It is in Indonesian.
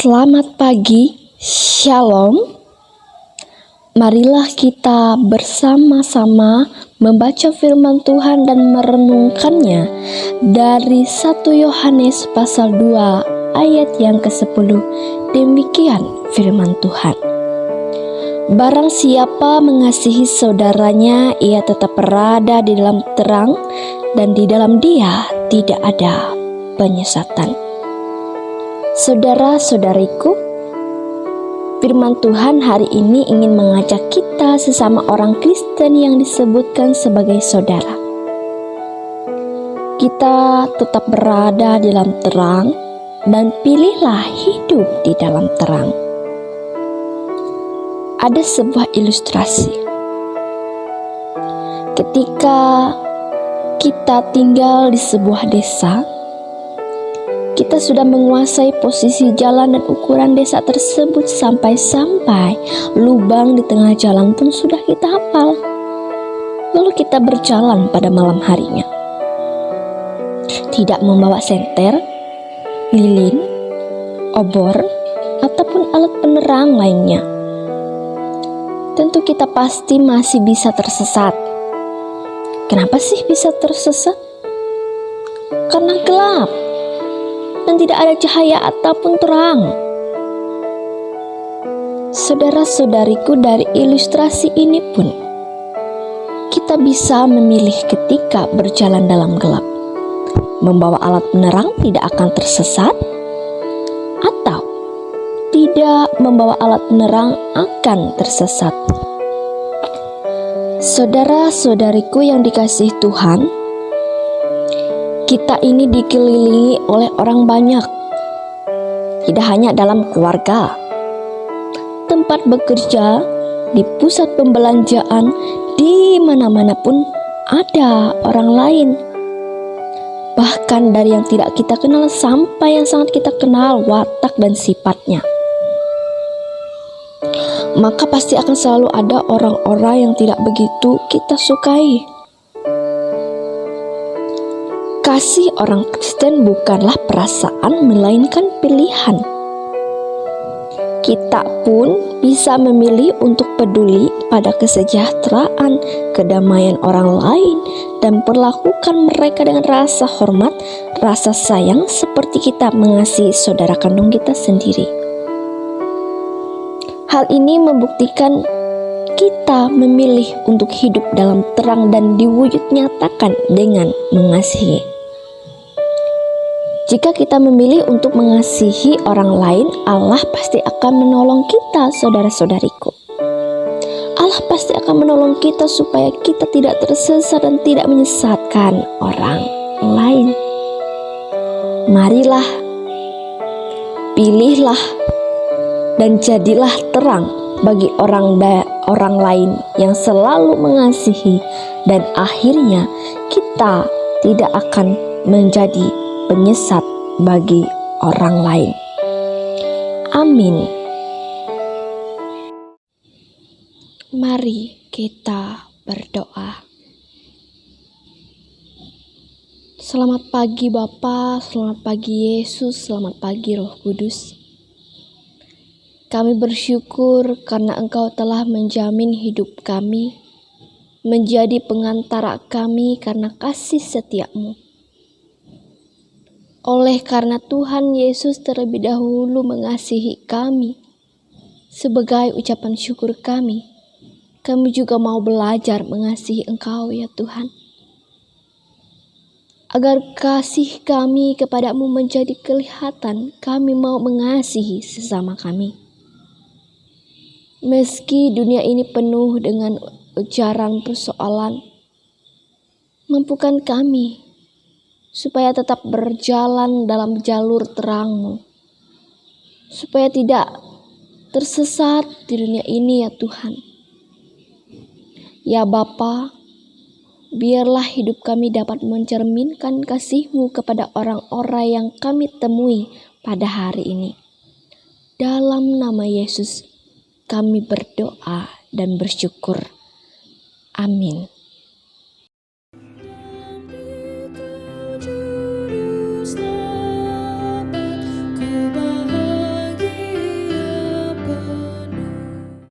Selamat pagi, Shalom. Marilah kita bersama-sama membaca firman Tuhan dan merenungkannya dari 1 Yohanes pasal 2 ayat yang ke-10. Demikian firman Tuhan. Barang siapa mengasihi saudaranya, ia tetap berada di dalam terang, dan di dalam dia tidak ada penyesatan. Saudara-saudariku, firman Tuhan hari ini ingin mengajak kita sesama orang Kristen yang disebutkan sebagai saudara. Kita tetap berada di dalam terang dan pilihlah hidup di dalam terang. Ada sebuah ilustrasi. Ketika kita tinggal di sebuah desa, kita sudah menguasai posisi jalan dan ukuran desa tersebut sampai lubang di tengah jalan pun sudah kita hafal. Lalu kita berjalan pada malam harinya. Tidak membawa senter, lilin, obor, ataupun alat penerang lainnya. Tentu kita pasti masih bisa tersesat. Kenapa sih bisa tersesat? Karena gelap dan tidak ada cahaya ataupun terang. Saudara-saudariku, dari ilustrasi ini pun kita bisa memilih ketika berjalan dalam gelap. Membawa alat penerang tidak akan tersesat, atau tidak membawa alat penerang akan tersesat. Saudara-saudariku yang dikasihi Tuhan, kita ini dikelilingi oleh orang banyak, tidak hanya dalam keluarga, tempat bekerja, di pusat pembelanjaan, di mana-mana pun ada orang lain. Bahkan dari yang tidak kita kenal sampai yang sangat kita kenal watak dan sifatnya. Maka pasti akan selalu ada orang-orang yang tidak begitu kita sukai. Kasih orang Kristen bukanlah perasaan, melainkan pilihan. Kita pun bisa memilih untuk peduli pada kesejahteraan, kedamaian orang lain, dan perlakukan mereka dengan rasa hormat, rasa sayang, seperti kita mengasihi saudara kandung kita sendiri. Hal ini membuktikan kita memilih untuk hidup dalam terang dan diwujud nyatakan dengan mengasihi. Jika kita memilih untuk mengasihi orang lain, Allah pasti akan menolong kita, saudara-saudariku. Allah pasti akan menolong kita supaya kita tidak tersesat dan tidak menyesatkan orang lain. Marilah, pilihlah, dan jadilah terang bagi orang lain yang selalu mengasihi, dan akhirnya kita tidak akan menjadi penyesat bagi orang lain. Amin. Mari kita berdoa. Selamat pagi Bapa, selamat pagi Yesus, selamat pagi Roh Kudus. Kami bersyukur karena Engkau telah menjamin hidup kami, menjadi pengantara kami karena kasih setia-Mu. Oleh karena Tuhan Yesus terlebih dahulu mengasihi kami, sebagai ucapan syukur kami juga mau belajar mengasihi Engkau ya Tuhan. Agar kasih kami kepadamu menjadi kelihatan, kami mau mengasihi sesama kami. Meski dunia ini penuh dengan ujaran persoalan, mampukan kami supaya tetap berjalan dalam jalur terang-Mu, supaya tidak tersesat di dunia ini ya Tuhan. Ya Bapa, biarlah hidup kami dapat mencerminkan kasih-Mu kepada orang-orang yang kami temui pada hari ini. Dalam nama Yesus kami berdoa dan bersyukur. Amin.